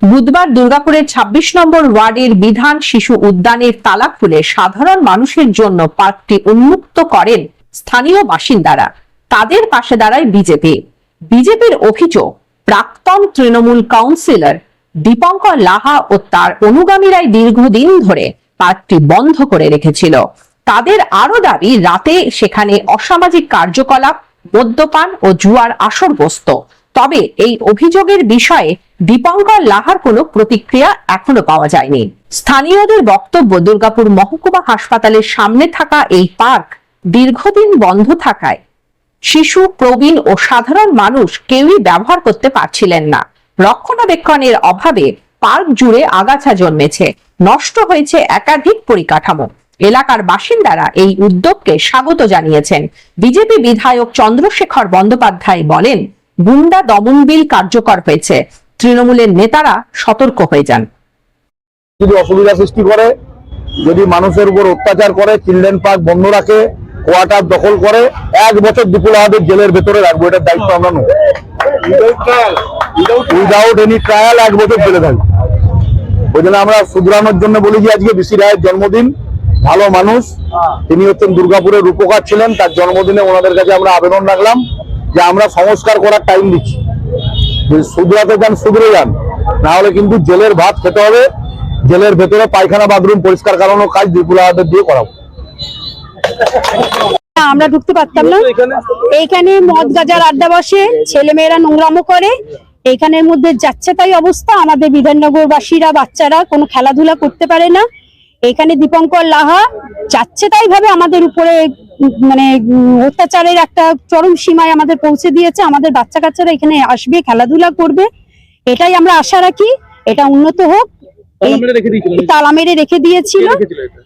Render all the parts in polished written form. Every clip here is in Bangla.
বুধবার দুর্গাপুরের ২৬ নম্বর ওয়ার্ডের বিধান শিশু উদ্যানের তালা খুলে সাধারণ মানুষের জন্য পার্কটি উন্মুক্ত করেন স্থানীয় বাসিন্দারা। তাদের পাশে দাঁড়ায় বিজেপির অভিযোগ, প্রাক্তন তৃণমূল কাউন্সিলর দীপঙ্কর লাহা ও তার অনুগামীরাই দীর্ঘদিন ধরে পার্কটি বন্ধ করে রেখেছিল। তাদের আরো দাবি, রাতে সেখানে অসামাজিক কার্যকলাপ, মদ্যপান ও জুয়ার আসর বসত। তবে এই অভিযোগের বিষয়ে দীপঙ্কর লাহার কোনো প্রতিক্রিয়া এখনো পাওয়া যায়নি। স্থানীয়দের বক্তব্য, দুর্গাপুর মহকুমা হাসপাতালের সামনে থাকা এই পার্ক দীর্ঘদিন বন্ধ থাকায় শিশু, প্রবীণ ও সাধারণ মানুষ কেউই ব্যবহার করতে পারছিলেন না। রক্ষণাবেক্ষণের অভাবে পার্ক জুড়ে আগাছা জন্মেছে, নষ্ট হয়েছে একাধিক পরিকাঠামো। এলাকার বাসিন্দারা এই উদ্যোগকে স্বাগত জানিয়েছেন। বিজেপি বিধায়ক চন্দ্রশেখর বন্দ্যোপাধ্যায় বলেন, গুন্ডা দমন বিল কার্যকর হয়েছে, তৃণমূলের নেতারা সতর্ক হয়ে যান। যদি অসুবিধা সৃষ্টি করে, যদি মানুষের উপর অত্যাচার করে, চিলড্রেন পার্ক বন্ধ রাখে, কোয়ার্টার দখল করে, 1 বছর বিপুলাহাদের জেলের ভেতরে রাখবো, এটার দায়িত্ব আমরা নেব। উইদাউট এনি ট্রায়াল 1 বছর জেলে থাকবে। ওই জন্য আমরা শুধরানোর জন্য বলি যে আজকে বিসি রায়ের জন্মদিন, ভালো মানুষ, তিনি হচ্ছেন দুর্গাপুরের রূপকার ছিলেন। তার জন্মদিনে ওনাদের কাছে আমরা আবেদন রাখলাম যে আমরা সংস্কার করার টাইম দিচ্ছি, শুধরাতে যান, শুধরে যান, না হলে কিন্তু জেলের ভাত খেতে হবে। জেলের ভেতরে পায়খানা, বাথরুম পরিষ্কার করানোর কাজ বিপুলাহাদের দিয়ে করাবো। আমরা ঢুকতে পারতাম না। এইখানে মদ গাজার আড্ডা বসে, ছেলেমেয়েরা নোংরামো করে, এইখানের মধ্যে যাচ্ছে তাই অবস্থা। আমাদের বিধাননগর বাসীরা, বাচ্চারা কোনো খেলাধুলা করতে পারে না। এখানে দীপঙ্কর লাহা যাচ্ছে তাই ভাবে আমাদের উপরে মানে অত্যাচারের একটা চরম সীমায় আমাদের পৌঁছে দিয়েছে। আমাদের বাচ্চা কাচ্চারা এখানে আসবে, খেলাধুলা করবে, এটাই আমরা আশা রাখি। এটা উন্নত হোক। তালা মেরে রেখে দিয়েছিল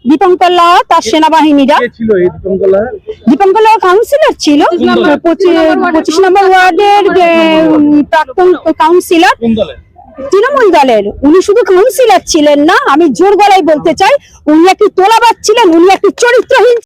দীপঙ্কর লাহা, তার সেনাবাহিনীরা। দীপঙ্কর লাহা কাউন্সিলর ছিল, 25 নম্বর ওয়ার্ডের প্রাক্তন কাউন্সিলর, তৃণমূল দলের। উনি শুধু কাউন্সিলর ছিলেন না, আমি জোর গলায় বলতে চাই, উনি একটি তোলাবাজ ছিলেন, উনি একটি চরিত্রহীন